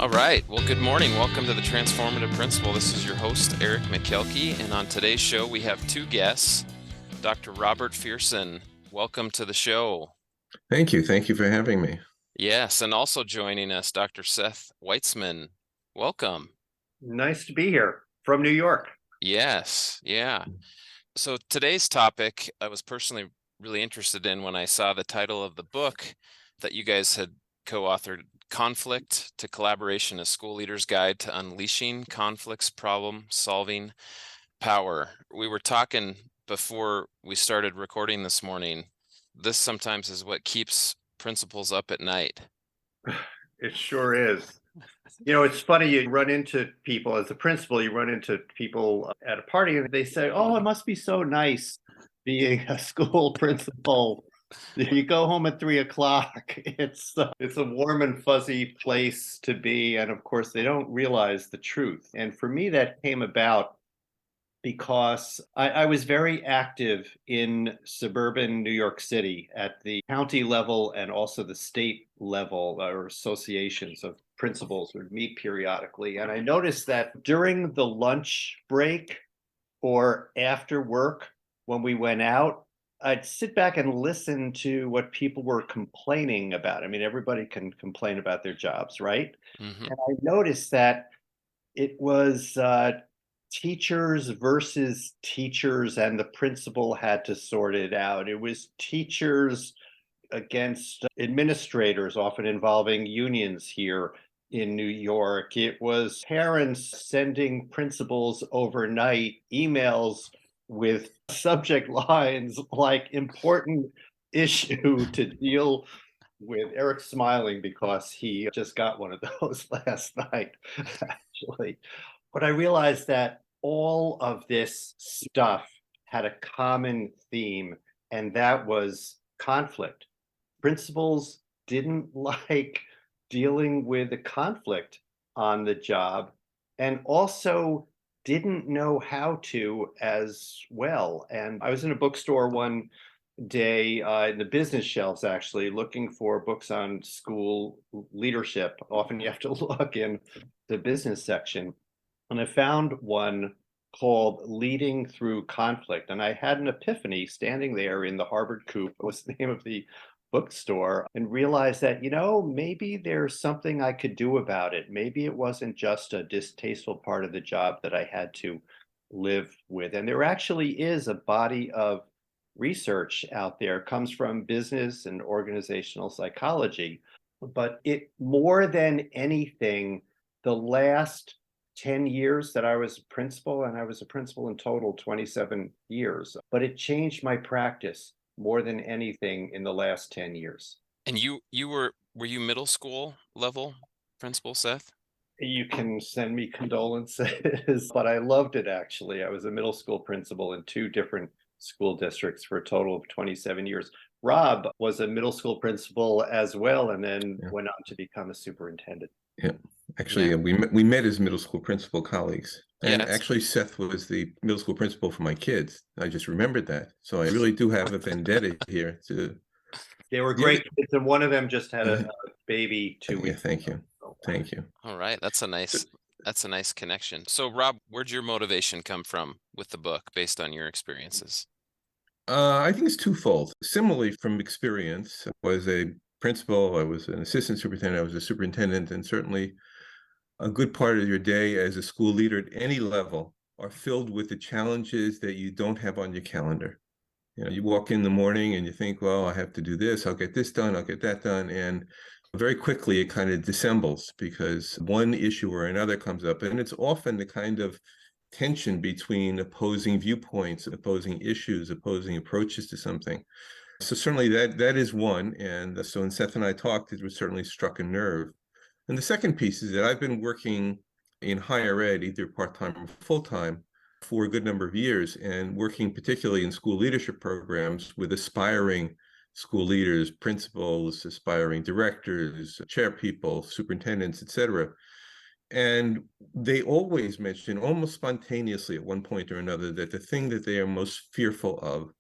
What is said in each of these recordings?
All right. Well, good morning. Welcome to the Transformative Principal. This is your host, Eric McKelkey. And on today's show, we have two guests, Dr. Robert Feirsen. Welcome to the show. Thank you. Thank you for having me. Yes. And also joining us, Dr. Seth Weitzman. Welcome. Nice to be here from New York. Yes. Yeah. So today's topic, I was personally really interested in when I saw the title of the book that you guys had co-authored, Conflict to Collaboration, a School Leader's Guide to Unleashing Conflicts, Problem Solving Power. We were talking before we started recording this morning. This sometimes is what keeps principals up at night. It sure is. You know, it's funny, you run into people as a principal, you run into people at a party and they say, oh, it must be so nice being a school principal. You go home at 3:00. It's a warm and fuzzy place to be. And of course, they don't realize the truth. And for me, that came about because I was very active in suburban New York City at the county level and also the state level, or associations of principals would meet periodically. And I noticed that during the lunch break or after work, when we went out, I'd sit back and listen to what people were complaining about. I mean, everybody can complain about their jobs, right? Mm-hmm. And I noticed that it was teachers versus teachers, and the principal had to sort it out. It was teachers against administrators, often involving unions here in New York. It was parents sending principals overnight emails with subject lines like important issue to deal with. Eric's smiling because he just got one of those last night, actually. But I realized that all of this stuff had a common theme, and that was conflict. Principals didn't like dealing with the conflict on the job, and also didn't know how to as well. And I was in a bookstore one day in the business shelves, actually, looking for books on school leadership. Often you have to look in the business section. And I found one called Leading Through Conflict. And I had an epiphany standing there in the Harvard Coop, was the name of the bookstore, and realized that, maybe there's something I could do about it. Maybe it wasn't just a distasteful part of the job that I had to live with. And there actually is a body of research out there. It comes from business and organizational psychology. But it, more than anything, the last 10 years that I was a principal, and I was a principal in total 27 years, but it changed my practice more than anything in the last 10 years. And were you middle school level principal, Seth? You can send me condolences, but I loved it, actually. I was a middle school principal in 2 different school districts for a total of 27 years. Rob was a middle school principal as well, and then went on to become a superintendent. Yeah, actually, we met as middle school principal colleagues. And actually, Seth was the middle school principal for my kids. I just remembered that. So I really do have a vendetta here. They were great kids, and one of them just had a baby 2 weeks ago. Thank you. All right, that's a nice connection. So, Rob, where'd your motivation come from with the book, based on your experiences? I think it's twofold. Similarly, from experience, I was a principal, I was an assistant superintendent, I was a superintendent, and certainly a good part of your day as a school leader at any level are filled with the challenges that you don't have on your calendar. You walk in the morning and you think, well, I have to do this, I'll get this done, I'll get that done. And very quickly it kind of dissembles because one issue or another comes up. And it's often the kind of tension between opposing viewpoints, opposing issues, opposing approaches to something. So certainly that is one. And so when Seth and I talked, it was certainly struck a nerve. And the second piece is that I've been working in higher ed, either part-time or full-time, for a good number of years, and working particularly in school leadership programs with aspiring school leaders, principals, aspiring directors, chairpeople, superintendents, et cetera. And they always mention, almost spontaneously at one point or another, that the thing that they are most fearful of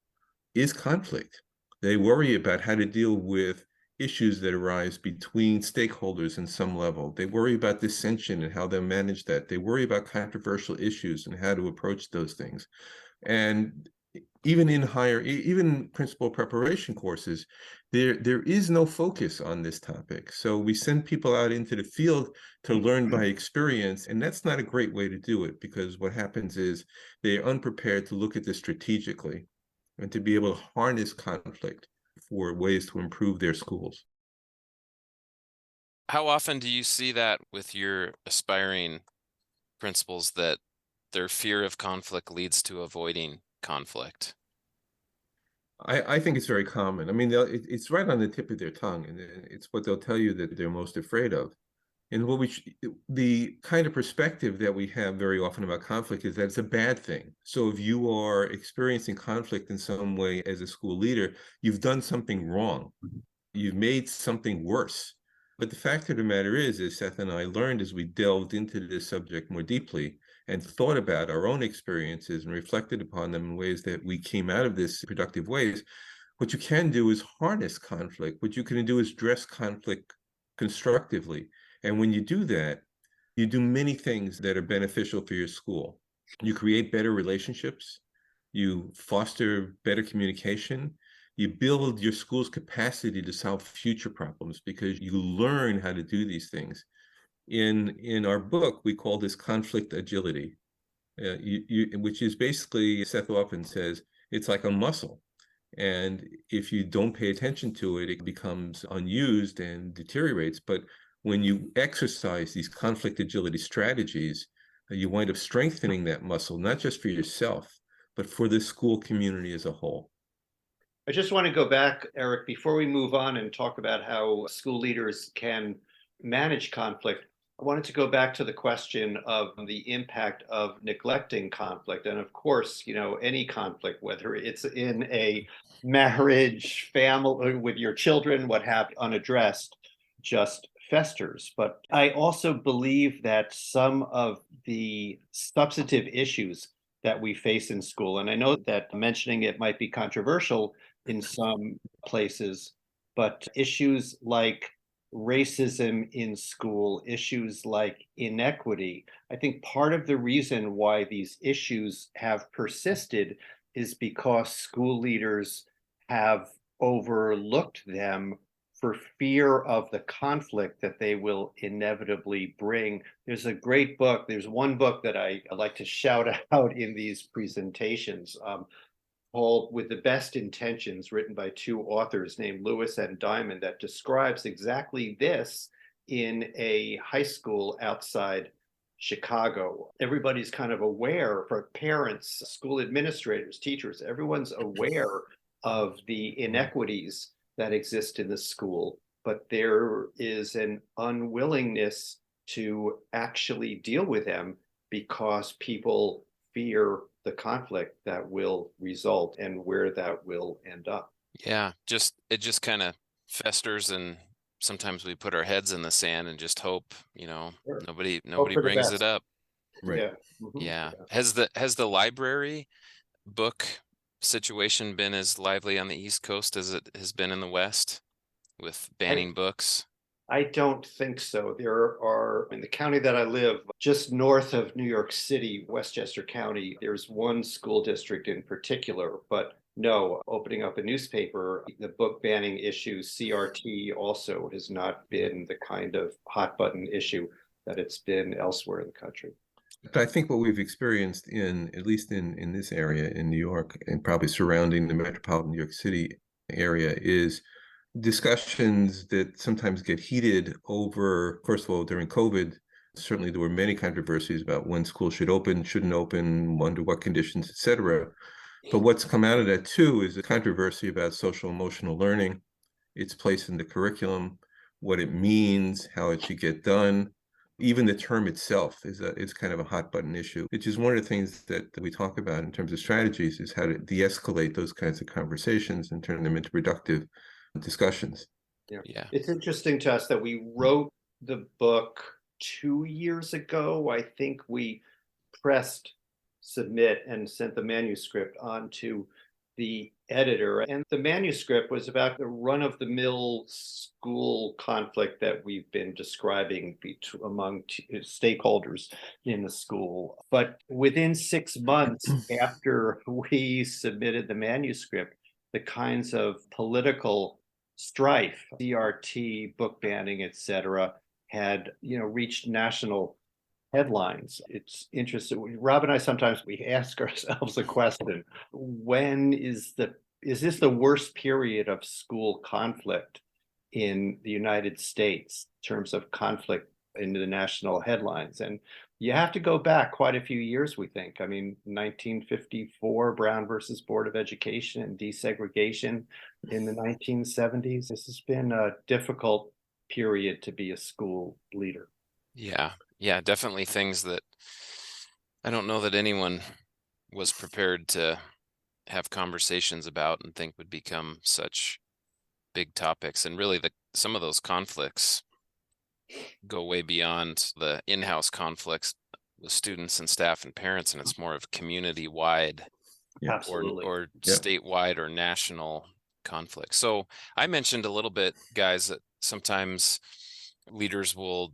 is conflict. They worry about how to deal with issues that arise between stakeholders in some level. They worry about dissension and how they'll manage that. They worry about controversial issues and how to approach those things. And even in even principal preparation courses, there is no focus on this topic. So we send people out into the field to learn by experience, and that's not a great way to do it, because what happens is they're unprepared to look at this strategically and to be able to harness conflict for ways to improve their schools. How often do you see that with your aspiring principals, that their fear of conflict leads to avoiding conflict? I think it's very common. I mean, it's right on the tip of their tongue, and it's what they'll tell you that they're most afraid of. And the kind of perspective that we have very often about conflict is that it's a bad thing. So if you are experiencing conflict in some way as a school leader, you've done something wrong. You've made something worse. But the fact of the matter is, as Seth and I learned as we delved into this subject more deeply and thought about our own experiences and reflected upon them in ways that we came out of this productive ways, what you can do is harness conflict. What you can do is address conflict constructively. And when you do that, you do many things that are beneficial for your school. You create better relationships, you foster better communication, you build your school's capacity to solve future problems because you learn how to do these things. In our book, we call this conflict agility, which is basically, Seth often says, it's like a muscle. And if you don't pay attention to it, it becomes unused and deteriorates. But when you exercise these conflict agility strategies, you wind up strengthening that muscle, not just for yourself, but for the school community as a whole. I just want to go back, Eric, before we move on and talk about how school leaders can manage conflict. I wanted to go back to the question of the impact of neglecting conflict. And of course, any conflict, whether it's in a marriage, family, with your children, what have you, unaddressed, just festers. But I also believe that some of the substantive issues that we face in school, and I know that mentioning it might be controversial in some places, but issues like racism in school, issues like inequity, I think part of the reason why these issues have persisted is because school leaders have overlooked them for fear of the conflict that they will inevitably bring. There's a great book. There's one book that I like to shout out in these presentations, called With the Best Intentions, written by two authors named Lewis and Diamond, that describes exactly this in a high school outside Chicago. Everybody's kind of aware, for parents, school administrators, teachers, everyone's aware of the inequities that exist in the school, but there is an unwillingness to actually deal with them because people fear the conflict that will result and where that will end up. Yeah, it just kind of festers, and sometimes we put our heads in the sand and just hope, Sure. nobody for the brings best. it up. Right. Yeah. Mhm. Yeah. Has the library book situation been as lively on the East Coast as it has been in the West with banning books? I don't think so. There are, in the county that I live, just north of New York City, Westchester County, there's one school district in particular, but no, opening up a newspaper, the book banning issue, CRT, also has not been the kind of hot button issue that it's been elsewhere in the country. But I think what we've experienced at least in this area in New York and probably surrounding the metropolitan New York City area, is discussions that sometimes get heated over, first of all, during COVID. Certainly there were many controversies about when schools should open, shouldn't open, under what conditions, et cetera. But what's come out of that too is a controversy about social emotional learning, its place in the curriculum, what it means, how it should get done. Even the term itself is kind of a hot button issue, which is one of the things that we talk about in terms of strategies, is how to de-escalate those kinds of conversations and turn them into productive discussions. Yeah. It's interesting to us that we wrote the book 2 years ago. I think we pressed submit and sent the manuscript on to the editor, and the manuscript was about the run-of-the-mill school conflict that we've been describing among stakeholders in the school. But within 6 months after we submitted the manuscript, the kinds of political strife, CRT, book banning, etc., had reached national headlines. It's interesting. Rob and I sometimes we ask ourselves a question: when is this the worst period of school conflict in the United States in terms of conflict into the national headlines? And you have to go back quite a few years, we think. I mean, 1954, Brown versus Board of Education and desegregation in the 1970s. This has been a difficult period to be a school leader. Yeah, definitely things that I don't know that anyone was prepared to have conversations about and think would become such big topics. And really some of those conflicts go way beyond the in-house conflicts with students and staff and parents, and it's more of community-wide or statewide or national conflicts. So I mentioned a little bit, guys, that sometimes leaders will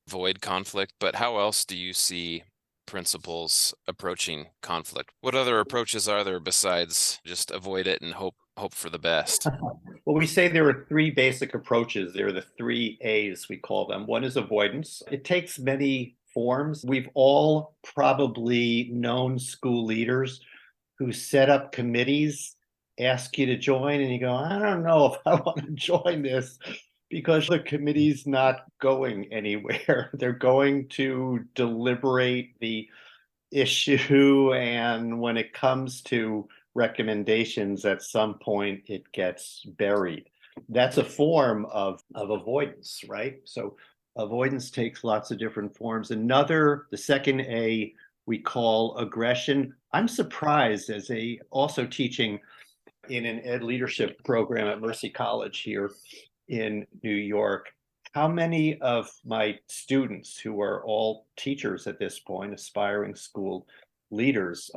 avoid conflict, but how else do you see principals approaching conflict? What other approaches are there besides just avoid it and hope for the best? Well, we say there are 3 basic approaches. There are the 3 A's, we call them. One is avoidance. It takes many forms. We've all probably known school leaders who set up committees, ask you to join, and you go, I don't know if I want to join this, because the committee's not going anywhere. They're going to deliberate the issue, and when it comes to recommendations, at some point it gets buried. That's a form of avoidance, right? So avoidance takes lots of different forms. The second A, we call aggression. I'm surprised, as also teaching in an ed leadership program at Mercy College here in New York, how many of my students, who are all teachers at this point, aspiring school leaders,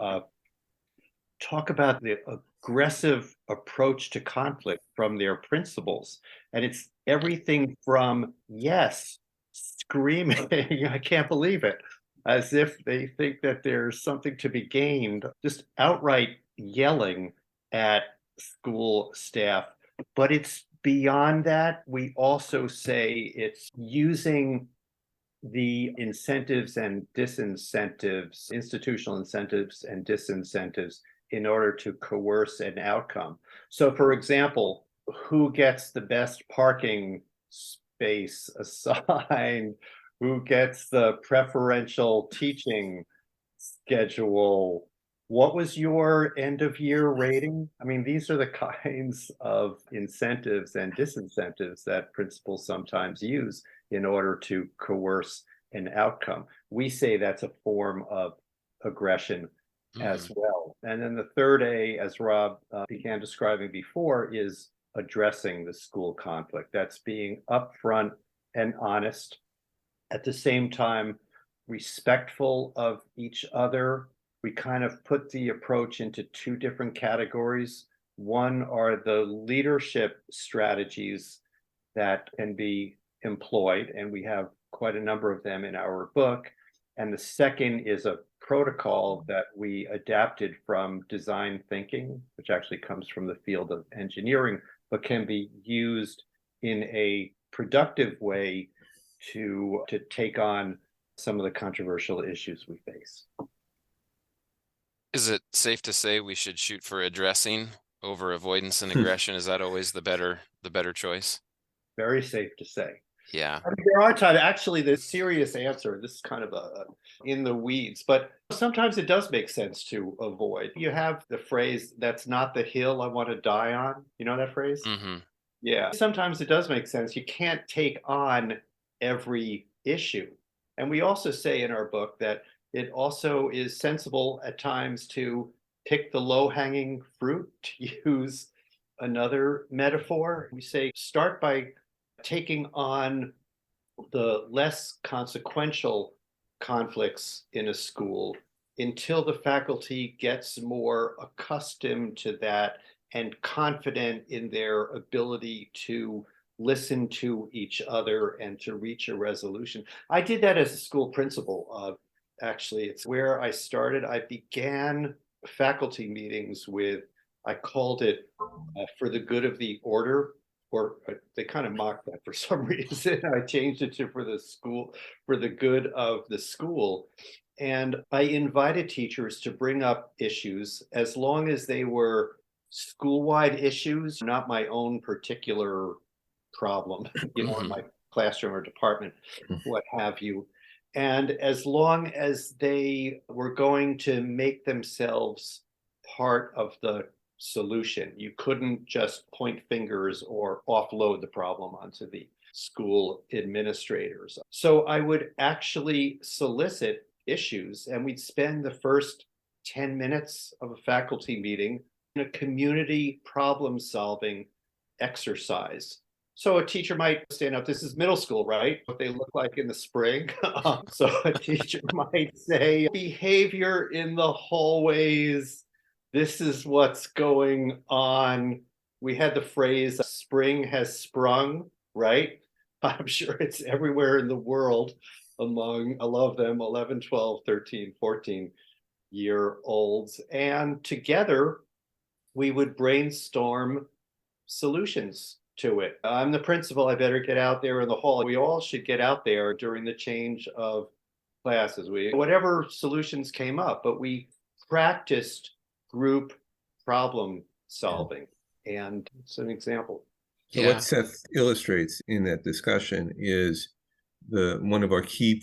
talk about the aggressive approach to conflict from their principals. And it's everything from, yes, screaming, I can't believe it, as if they think that there's something to be gained, just outright yelling at school staff. But it's beyond that. We also say it's using the incentives and disincentives, institutional incentives and disincentives, in order to coerce an outcome. So, for example, who gets the best parking space assigned? Who gets the preferential teaching schedule? What was your end of year rating? I mean, these are the kinds of incentives and disincentives that principals sometimes use in order to coerce an outcome. We say that's a form of aggression as well. And then the third A, as Rob began describing before, is addressing the school conflict. That's being upfront and honest, at the same time respectful of each other. We kind of put the approach into 2 different categories. One are the leadership strategies that can be employed, and we have quite a number of them in our book. And the second is a protocol that we adapted from design thinking, which actually comes from the field of engineering, but can be used in a productive way to take on some of the controversial issues we face. Is it safe to say we should shoot for addressing over avoidance and aggression? Is that always the better choice? Very safe to say. Yeah. I mean, there are times, actually, the serious answer, this is kind of a in the weeds, but sometimes it does make sense to avoid. You have the phrase, that's not the hill I want to die on. You know that phrase? Mm-hmm. Yeah. Sometimes it does make sense. You can't take on every issue. And we also say in our book that it also is sensible at times to pick the low-hanging fruit, to use another metaphor. We say start by taking on the less consequential conflicts in a school until the faculty gets more accustomed to that and confident in their ability to listen to each other and to reach a resolution. I did that as a school principal. Actually, it's where I started. I began faculty meetings with, I called it for the good of the order, or they kind of mocked that for some reason. I changed it to for the school, for the good of the school. And I invited teachers to bring up issues as long as they were school-wide issues, not my own particular problem, in my classroom or department, what have you. And as long as they were going to make themselves part of the solution, you couldn't just point fingers or offload the problem onto the school administrators. So I would actually solicit issues, and we'd spend the first 10 minutes of a faculty meeting in a community problem-solving exercise. So a teacher might stand up, this is middle school, right? What they look like in the spring. So a teacher might say, behavior in the hallways, this is what's going on. We had the phrase, spring has sprung, right? I'm sure it's everywhere in the world among, I love them, 11, 12, 13, 14-year-olds. And together, we would brainstorm solutions to it. I'm the principal, I better get out there in the hall. We all should get out there during the change of classes. Whatever solutions came up, but we practiced group problem solving. And it's an example. So what Seth illustrates in that discussion is one of our key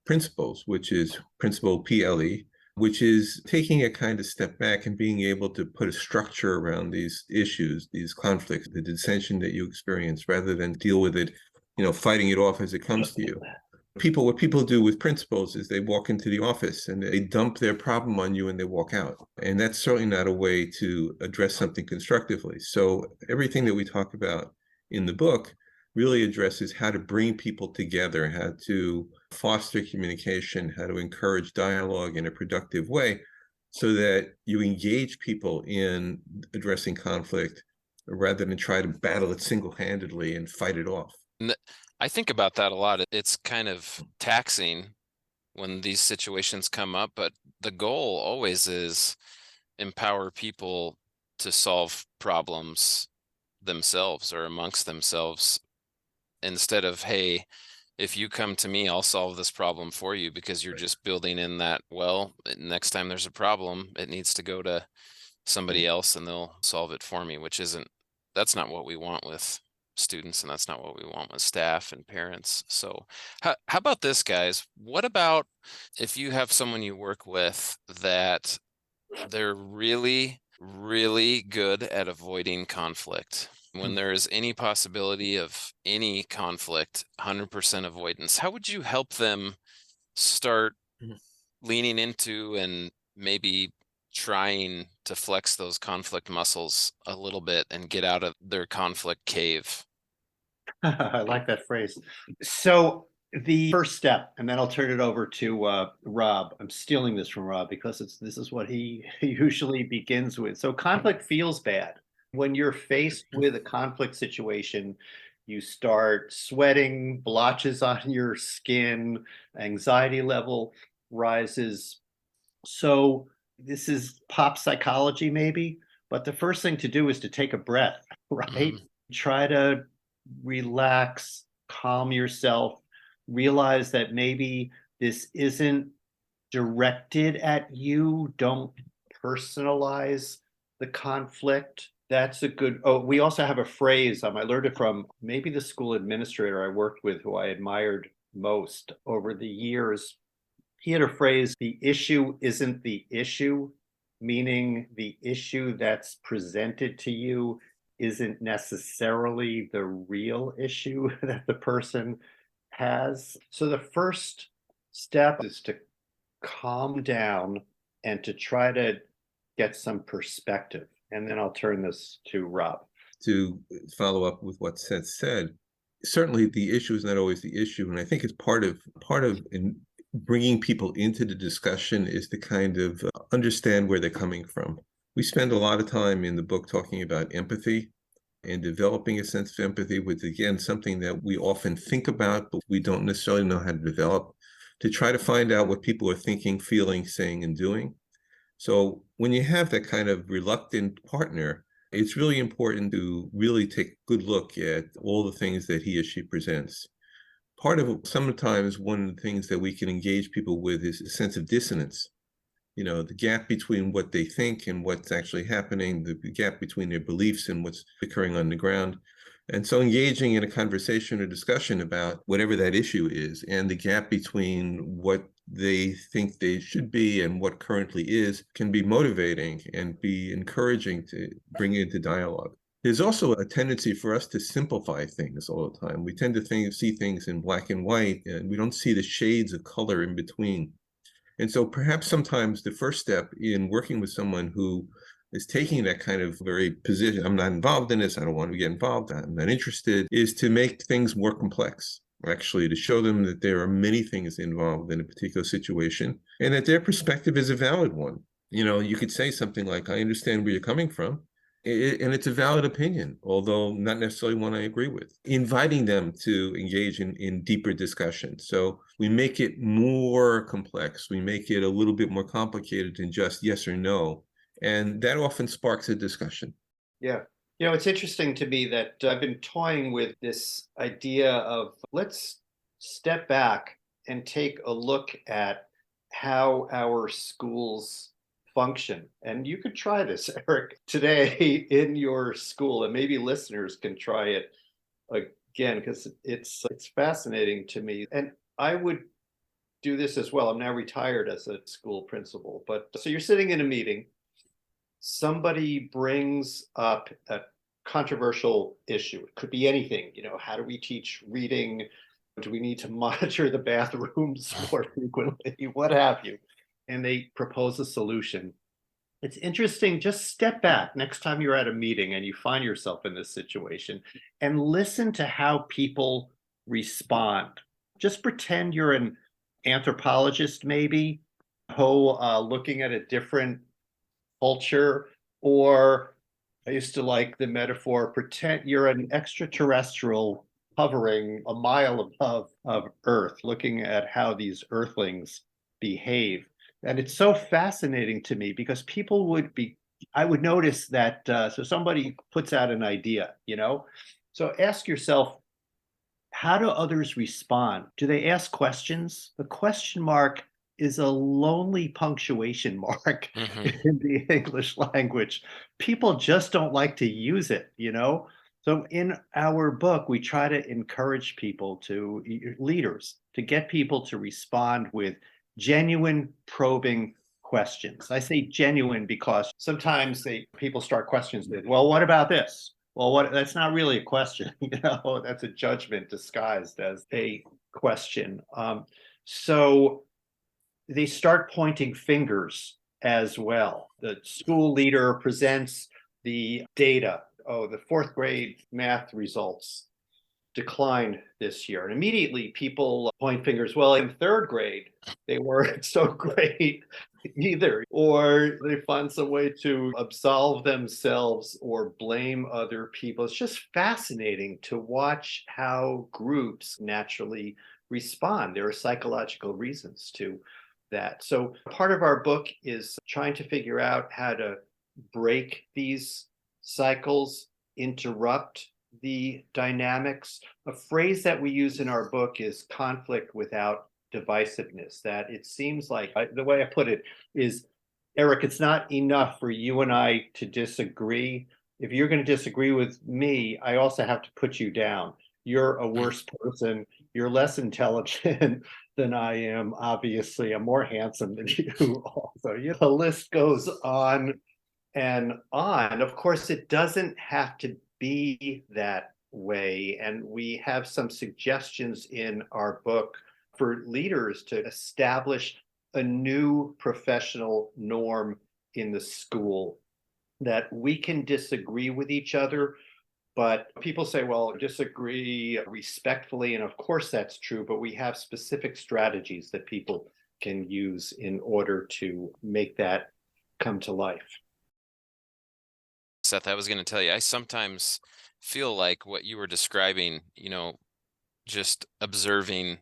principles, which is principle PLE, which is taking a kind of step back and being able to put a structure around these issues, these conflicts, the dissension that you experience, rather than deal with it, fighting it off as it comes to you. What people do with principals is they walk into the office and they dump their problem on you and they walk out. And that's certainly not a way to address something constructively. So everything that we talk about in the book really addresses how to bring people together, how to foster communication, how to encourage dialogue in a productive way so that you engage people in addressing conflict rather than try to battle it single-handedly and fight it off. I think about that a lot. It's kind of taxing when these situations come up, but the goal always is empower people to solve problems themselves or amongst themselves, instead of, hey, if you come to me, I'll solve this problem for you, because you're just building in that, well, next time there's a problem, it needs to go to somebody else and they'll solve it for me, that's not what we want with students, and that's not what we want with staff and parents. So how about this, guys? What about if you have someone you work with that they're really, really good at avoiding conflict? When there is any possibility of any conflict, 100% avoidance, how would you help them start leaning into and maybe trying to flex those conflict muscles a little bit and get out of their conflict cave? I like that phrase. So the first step, and then I'll turn it over to Rob. I'm stealing this from Rob because this is what he usually begins with. So conflict feels bad. When you're faced with a conflict situation, you start sweating, blotches on your skin, anxiety level rises. So this is pop psychology maybe, but the first thing to do is to take a breath, right? Try to relax, calm yourself, realize that maybe this isn't directed at you. Don't personalize the conflict. That's a good, we also have a phrase, I learned it from maybe the school administrator I worked with, who I admired most over the years. He had a phrase, the issue isn't the issue, meaning the issue that's presented to you isn't necessarily the real issue that the person has. So the first step is to calm down and to try to get some perspective. And then I'll turn this to Rob. To follow up with what Seth said, certainly the issue is not always the issue. And I think it's part of bringing people into the discussion is to kind of understand where they're coming from. We spend a lot of time in the book talking about empathy and developing a sense of empathy, which again, something that we often think about, but we don't necessarily know how to develop, to try to find out what people are thinking, feeling, saying, and doing. So when you have that kind of reluctant partner, it's really important to really take a good look at all the things that he or she presents. Part of it, sometimes one of the things that we can engage people with is a sense of dissonance. You know, the gap between what they think and what's actually happening, the gap between their beliefs and what's occurring on the ground. And so engaging in a conversation or discussion about whatever that issue is and the gap between what they think they should be and what currently is can be motivating and be encouraging to bring into dialogue. There's also a tendency for us to simplify things all the time. We tend to see things in black and white, and we don't see the shades of color in between. And so perhaps sometimes the first step in working with someone who is taking that kind of very position, I'm not involved in this, I don't want to get involved, I'm not interested, is to make things more complex. Actually, to show them that there are many things involved in a particular situation and that their perspective is a valid one. You know, you could say something like, I understand where you're coming from, and it's a valid opinion, although not necessarily one I agree with. Inviting them to engage in deeper discussion. So we make it more complex. We make it a little bit more complicated than just yes or no. And that often sparks a discussion. Yeah. You know, it's interesting to me that I've been toying with this idea of let's step back and take a look at how our schools function. And you could try this, Eric, today in your school, and maybe listeners can try it again, because it's fascinating to me. And I would do this as well. I'm now retired as a school principal, but so you're sitting in a meeting, somebody brings up a controversial issue. It could be anything, you know, how do we teach reading? Do we need to monitor the bathrooms more frequently? What have you? And they propose a solution. It's interesting, just step back next time you're at a meeting and you find yourself in this situation and listen to how people respond. Just pretend you're an anthropologist, maybe, looking at a different culture, or I used to like the metaphor, pretend you're an extraterrestrial hovering a mile above of Earth, looking at how these earthlings behave. And it's so fascinating to me because I would notice that, so somebody puts out an idea, you know, so ask yourself, how do others respond? Do they ask questions? The question mark is a lonely punctuation mark in the English language. People just don't like to use it, you know? So in our book, we try to encourage leaders, to get people to respond with genuine probing questions. I say genuine because sometimes people start questions with, well, what about this? Well, that's not really a question, you know, that's a judgment disguised as a question. So they start pointing fingers as well. The school leader presents the data. Oh, the fourth grade math results declined this year. And immediately people point fingers. Well, in third grade, they weren't so great either. Or they find some way to absolve themselves or blame other people. It's just fascinating to watch how groups naturally respond. There are psychological reasons to that. So part of our book is trying to figure out how to break these cycles, interrupt the dynamics. A phrase that we use in our book is conflict without divisiveness. That it seems like, the way I put it is, Eric, it's not enough for you and I to disagree. If you're going to disagree with me, I also have to put you down. You're a worse person. You're less intelligent than I am. Obviously, I'm more handsome than you also. You know, the list goes on and on. Of course, it doesn't have to be that way. And we have some suggestions in our book for leaders to establish a new professional norm in the school, that we can disagree with each other, But people say, well, disagree respectfully. And of course, that's true. But we have specific strategies that people can use in order to make that come to life. Seth, I was going to tell you, I sometimes feel like what you were describing, just observing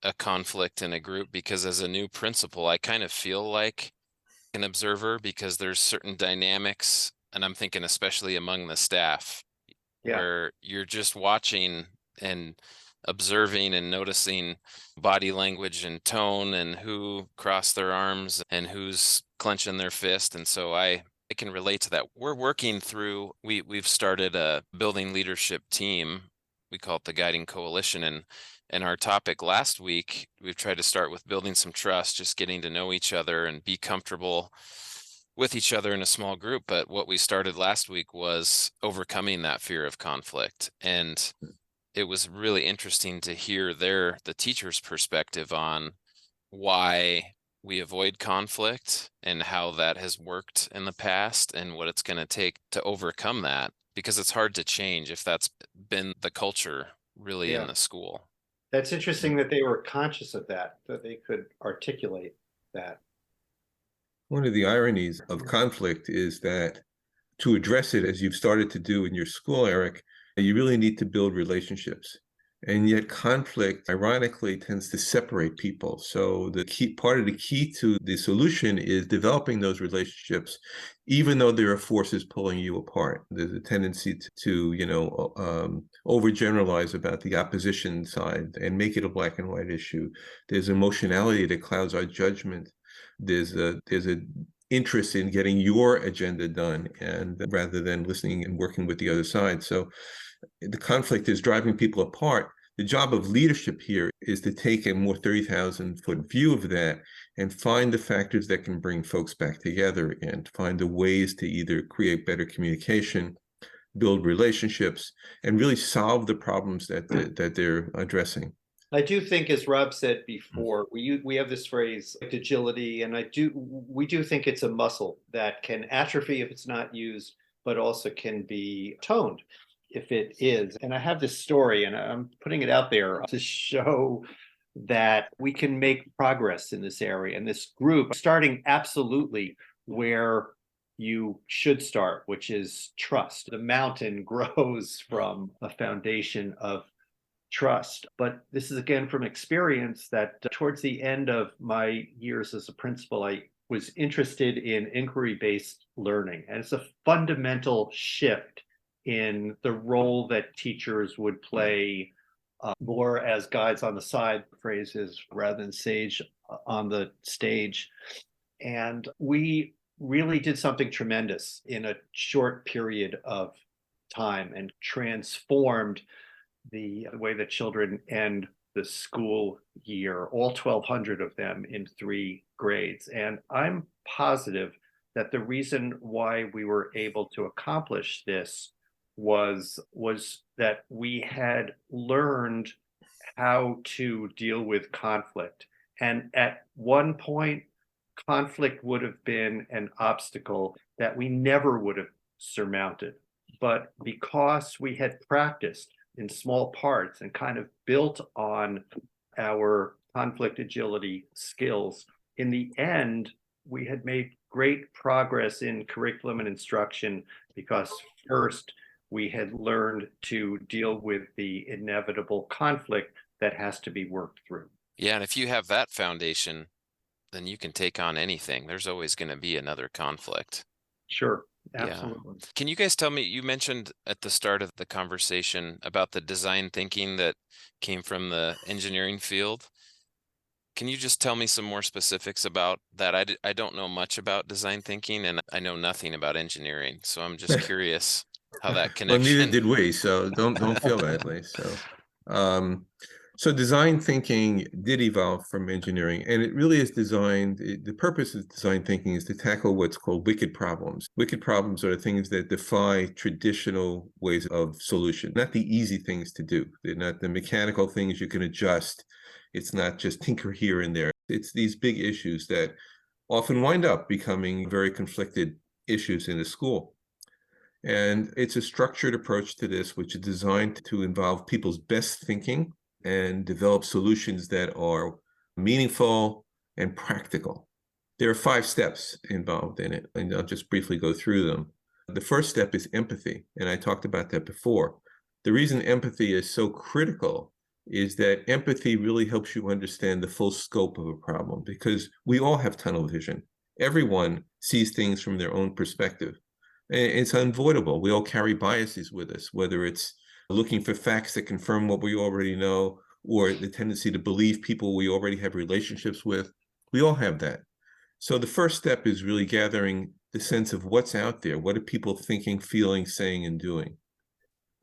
a conflict in a group, because as a new principal, I kind of feel like an observer because there's certain dynamics, and I'm thinking especially among the staff, where you're just watching and observing and noticing body language and tone and who crossed their arms and who's clenching their fist. And so I can relate to that. We're working through, we've started a building leadership team. We call it the Guiding Coalition. And our topic last week, we've tried to start with building some trust, just getting to know each other and be comfortable with each other in a small group. But what we started last week was overcoming that fear of conflict. And it was really interesting to hear the teacher's perspective on why we avoid conflict and how that has worked in the past and what it's going to take to overcome that, because it's hard to change if that's been the culture really in the school. That's interesting that they were conscious of that they could articulate that. One of the ironies of conflict is that to address it, as you've started to do in your school, Eric, you really need to build relationships. And yet conflict, ironically, tends to separate people. So part of the key to the solution is developing those relationships, even though there are forces pulling you apart. There's a tendency to overgeneralize about the opposition side and make it a black and white issue. There's emotionality that clouds our judgment. There's a interest in getting your agenda done, and rather than listening and working with the other side. So the conflict is driving people apart. The job of leadership here is to take a more 30,000-foot view of that and find the factors that can bring folks back together and find the ways to either create better communication, build relationships, and really solve the problems that they're addressing. I do think, as Rob said before, we have this phrase like agility, and we do think it's a muscle that can atrophy if it's not used, but also can be toned if it is. And I have this story, and I'm putting it out there to show that we can make progress in this area. And this group, starting absolutely where you should start, which is trust. The mountain grows from a foundation of trust. But this is, again, from experience that towards the end of my years as a principal, I was interested in inquiry-based learning. And it's a fundamental shift in the role that teachers would play more as guides on the side, phrases, rather than sage on the stage. And we really did something tremendous in a short period of time and transformed the way that children end the school year, all 1,200 of them in 3 grades. And I'm positive that the reason why we were able to accomplish this was that we had learned how to deal with conflict. And at one point, conflict would have been an obstacle that we never would have surmounted. But because we had practiced in small parts and kind of built on our conflict agility skills, in the end, we had made great progress in curriculum and instruction because first, we had learned to deal with the inevitable conflict that has to be worked through. Yeah, and if you have that foundation, then you can take on anything. There's always going to be another conflict. Sure, absolutely. Yeah. Can you guys tell me, you mentioned at the start of the conversation about the design thinking that came from the engineering field. Can you just tell me some more specifics about that? I don't know much about design thinking, and I know nothing about engineering. So I'm just curious how that connection. Well, neither did we, so don't feel badly. So design thinking did evolve from engineering, and it really is designed, the purpose of design thinking is to tackle what's called wicked problems. Wicked problems are the things that defy traditional ways of solution, not the easy things to do. They're not the mechanical things you can adjust. It's not just tinker here and there. It's these big issues that often wind up becoming very conflicted issues in a school. And it's a structured approach to this, which is designed to involve people's best thinking and develop solutions that are meaningful and practical. There are 5 steps involved in it, and I'll just briefly go through them. The first step is empathy, and I talked about that before. The reason empathy is so critical is that empathy really helps you understand the full scope of a problem, because we all have tunnel vision. Everyone sees things from their own perspective. And it's unavoidable. We all carry biases with us, whether it's looking for facts that confirm what we already know, or the tendency to believe people we already have relationships with. We all have that. So the first step is really gathering the sense of what's out there. What are people thinking, feeling, saying, and doing?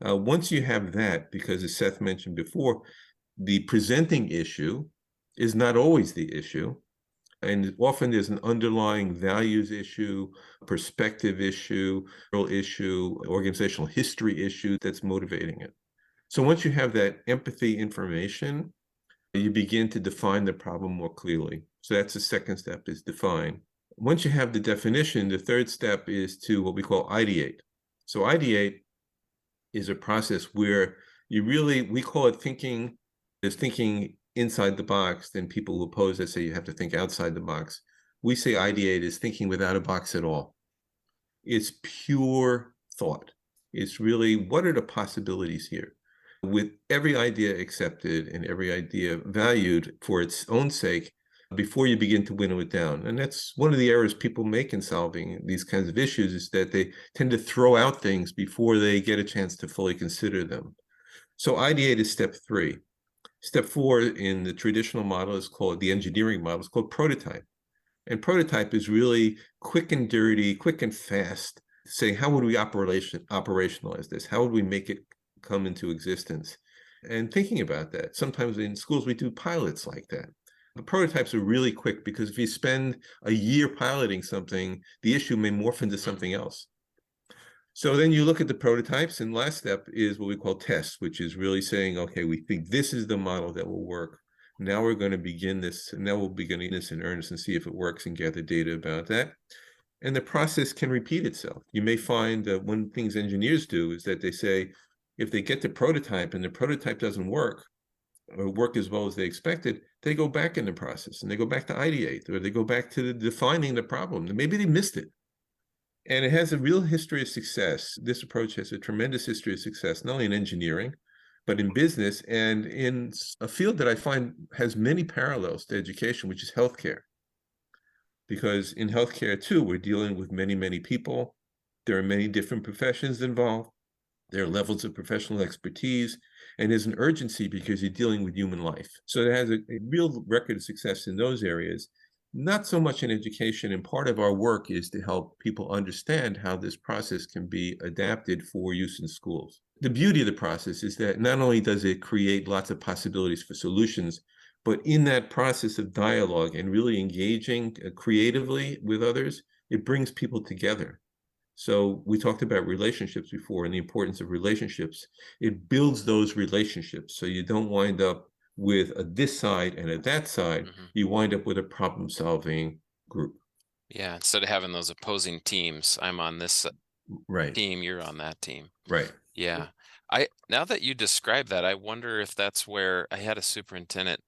Once you have that, because as Seth mentioned before, the presenting issue is not always the issue. And often there's an underlying values issue, perspective issue, organizational history issue that's motivating it. So once you have that empathy information, you begin to define the problem more clearly. So that's the second step, is define. Once you have the definition, the third step is to what we call ideate. So ideate is a process where we call it thinking. There's thinking inside the box. Then people who oppose that say you have to think outside the box. We say ideate is thinking without a box at all. It's pure thought. It's really, what are the possibilities here? With every idea accepted and every idea valued for its own sake before you begin to winnow it down. And that's one of the errors people make in solving these kinds of issues, is that they tend to throw out things before they get a chance to fully consider them. So ideate is step 3. Step 4 in the traditional model is called, the engineering model is called prototype. And prototype is really quick and dirty, quick and fast, saying how would we operationalize this? How would we make it come into existence? And thinking about that. Sometimes in schools we do pilots like that. The prototypes are really quick, because if you spend a year piloting something, the issue may morph into something else. So then you look at the prototypes, and last step is what we call tests, which is really saying, okay, we think this is the model that will work. Now we're going to begin this, and now we'll begin this in earnest and see if it works and gather data about that. And the process can repeat itself. You may find that one things engineers do is that they say, if they get the prototype and the prototype doesn't work, or work as well as they expected, they go back in the process and they go back to ideate, or they go back to defining the problem. Maybe they missed it. And it has a real history of success. This approach has a tremendous history of success, not only in engineering, but in business, and in a field that I find has many parallels to education, which is healthcare. Because in healthcare too, we're dealing with many, many people. There are many different professions involved. There are levels of professional expertise, and there's an urgency because you're dealing with human life. So it has a real record of success in those areas, not so much in education. And part of our work is to help people understand how this process can be adapted for use in schools. The beauty of the process is that not only does it create lots of possibilities for solutions, but in that process of dialogue and really engaging creatively with others, it brings people together. So we talked about relationships before and the importance of relationships. It builds those relationships, so you don't wind up with a this side and a that side. You wind up with a problem-solving group. Yeah, instead of having those opposing teams, I'm on this team, you're on that team. Right. Yeah. Now that you describe that, I wonder if that's where I had a superintendent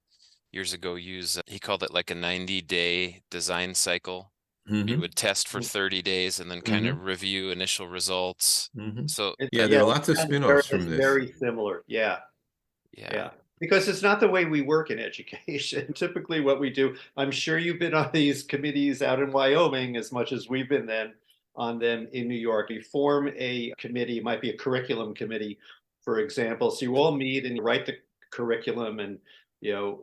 years ago use, he called it like a 90-day design cycle. You would test for 30 days and then kind of review initial results. So yeah, there are lots of spin-offs from this. Very similar. Yeah. Because it's not the way we work in education. Typically what we do, I'm sure you've been on these committees out in Wyoming as much as we've been on them in New York. You form a committee, it might be a curriculum committee, for example. So you all meet and you write the curriculum, and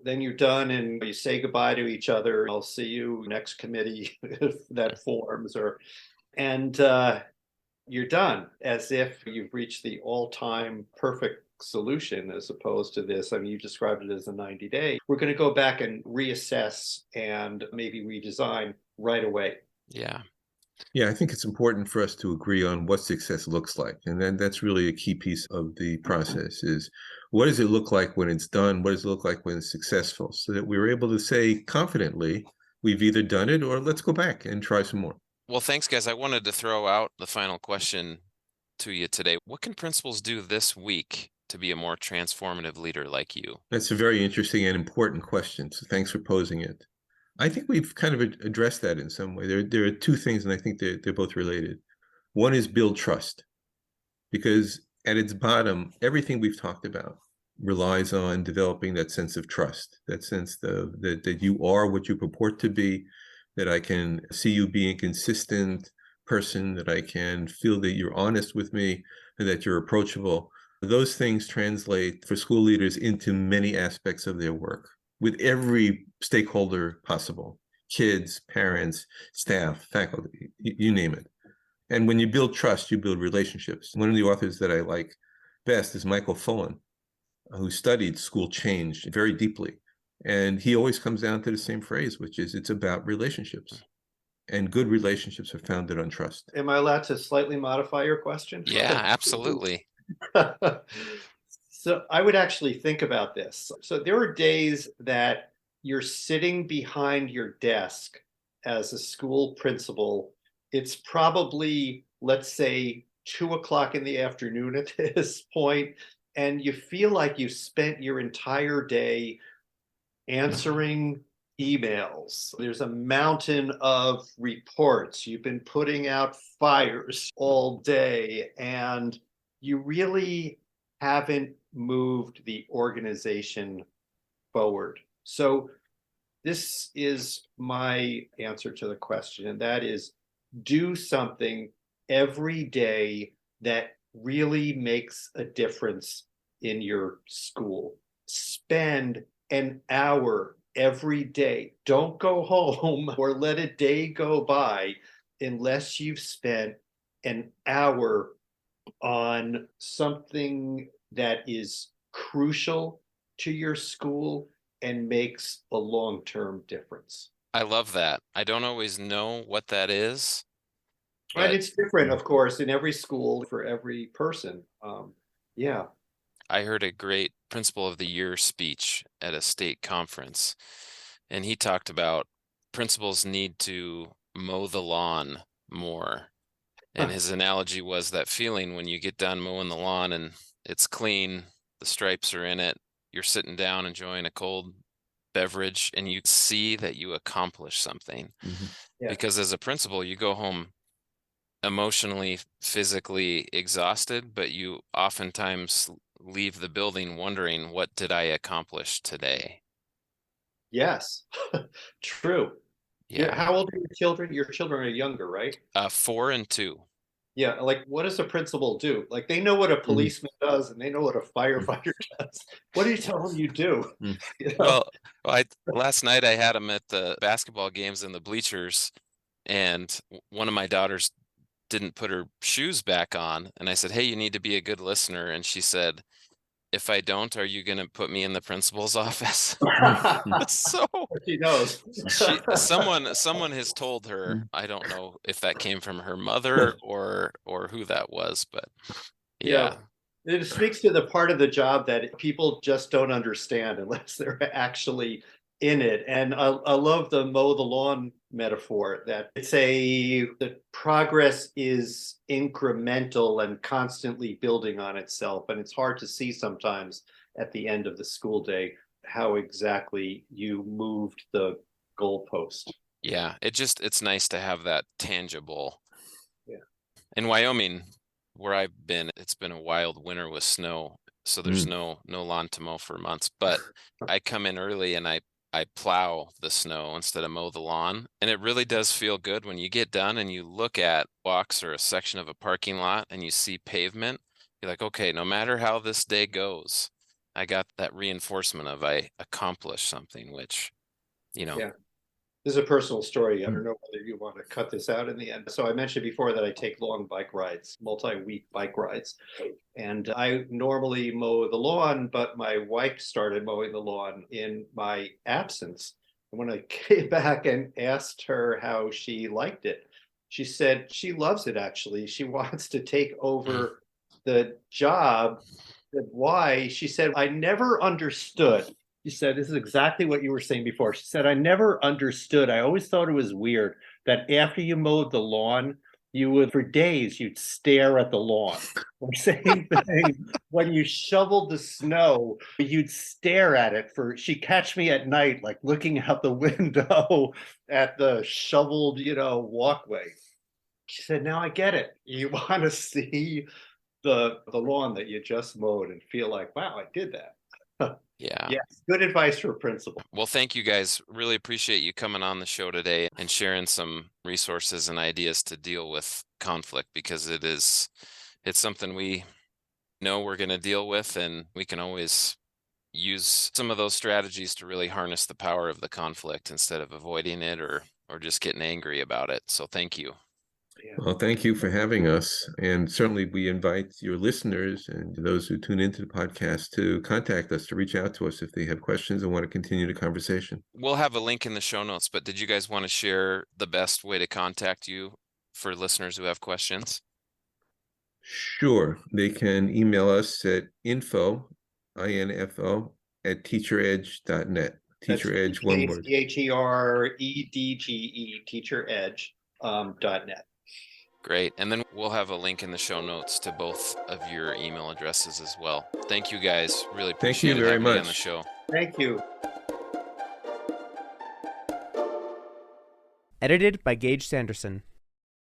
then you're done and you say goodbye to each other. I'll see you next committee if that forms, and you're done, as if you've reached the all-time perfect solution, as opposed to this. I mean, you described it as a 90-day. We're going to go back and reassess and maybe redesign right away. Yeah, I think it's important for us to agree on what success looks like. And then that's really a key piece of the process is, what does it look like when it's done? What does it look like when it's successful? So that we're able to say confidently, we've either done it or let's go back and try some more. Well, thanks, guys. I wanted to throw out the final question to you today. What can principals do this week to be a more transformative leader like you? That's a very interesting and important question. So thanks for posing it. I think we've kind of addressed that in some way. There are two things, and I think they're both related. One is build trust, because at its bottom, everything we've talked about relies on developing that sense of trust, that sense that you are what you purport to be, that I can see you being a consistent person, that I can feel that you're honest with me, and that you're approachable. Those things translate for school leaders into many aspects of their work with every stakeholder possible: kids, parents, staff, faculty, you name it. And when you build trust, you build relationships. One of the authors that I like best is Michael Fullan, who studied school change very deeply. And he always comes down to the same phrase, which is it's about relationships. And good relationships are founded on trust. Am I allowed to slightly modify your question? Yeah, absolutely. So I would actually think about this. So there are days that you're sitting behind your desk as a school principal. It's probably, let's say, 2 o'clock in the afternoon at this point, and you feel like you spent your entire day answering emails. There's a mountain of reports. You've been putting out fires all day, and you really haven't moved the organization forward. So this is my answer to the question, and that is, do something every day that really makes a difference in your school. Spend an hour every day. Don't go home or let a day go by unless you've spent an hour on something that is crucial to your school and makes a long-term difference. I love that. I don't always know what that is. And it's different, of course, in every school for every person. Yeah. I heard a great Principal of the Year speech at a state conference, and he talked about principals need to mow the lawn more. And his analogy was that feeling when you get done mowing the lawn and it's clean, the stripes are in it, you're sitting down enjoying a cold beverage, and you see that you accomplished something. Mm-hmm. Yeah. Because as a principal, you go home emotionally, physically exhausted, but you oftentimes leave the building wondering, what did I accomplish today? Yes, true. Yeah. How old are your children? Your children are younger, right? 4 and 2. Yeah, like what does a principal do? Like they know what a policeman does and they know what a firefighter does. What do you tell them you do? You know? Well, last night I had them at the basketball games in the bleachers, and one of my daughters didn't put her shoes back on, and I said, hey, you need to be a good listener. And she said, if I don't, are you going to put me in the principal's office? So she knows. someone has told her. I don't know if that came from her mother or who that was, but yeah. It speaks to the part of the job that people just don't understand unless they're actually in it. And I love the mow the lawn metaphor, that the progress is incremental and constantly building on itself. And it's hard to see sometimes at the end of the school day how exactly you moved the goalpost. Yeah, it's nice to have that tangible. Yeah. In Wyoming, where I've been, it's been a wild winter with snow, so there's no lawn to mow for months. But I come in early and I plow the snow instead of mow the lawn. And it really does feel good when you get done and you look at walks or a section of a parking lot and you see pavement. You're like, okay, no matter how this day goes, I got that reinforcement of I accomplished something, which, Yeah. This is a personal story. I don't know whether you want to cut this out in the end. So I mentioned before that I take long bike rides, multi-week bike rides. And I normally mow the lawn, but my wife started mowing the lawn in my absence. And when I came back and asked her how she liked it, she said she loves it, actually. She wants to take over the job. Why? She said, I never understood. She said, this is exactly what you were saying before. She said, I never understood. I always thought it was weird that after you mowed the lawn, you would, for days, you'd stare at the lawn. Or same thing, when you shoveled the snow, you'd stare at it she'd catch me at night, like looking out the window at the shoveled, walkway. She said, now I get it. You want to see the lawn that you just mowed and feel like, wow, I did that. Yeah. Yes, good advice for a principal. Well, thank you guys. Really appreciate you coming on the show today and sharing some resources and ideas to deal with conflict, because it's something we know we're going to deal with, and we can always use some of those strategies to really harness the power of the conflict instead of avoiding it or just getting angry about it. So thank you. Yeah. Well, thank you for having us. And certainly we invite your listeners and those who tune into the podcast to contact us, to reach out to us if they have questions and want to continue the conversation. We'll have a link in the show notes, but did you guys want to share the best way to contact you for listeners who have questions? Sure. They can email us at info, INFO, at teacheredge.net. TeacherEdge, one word. TeacherEdge, teacheredge.net. Great. And then we'll have a link in the show notes to both of your email addresses as well. Thank you guys. Really appreciate very having me on much. the show. Thank you. Edited by Gage Sanderson.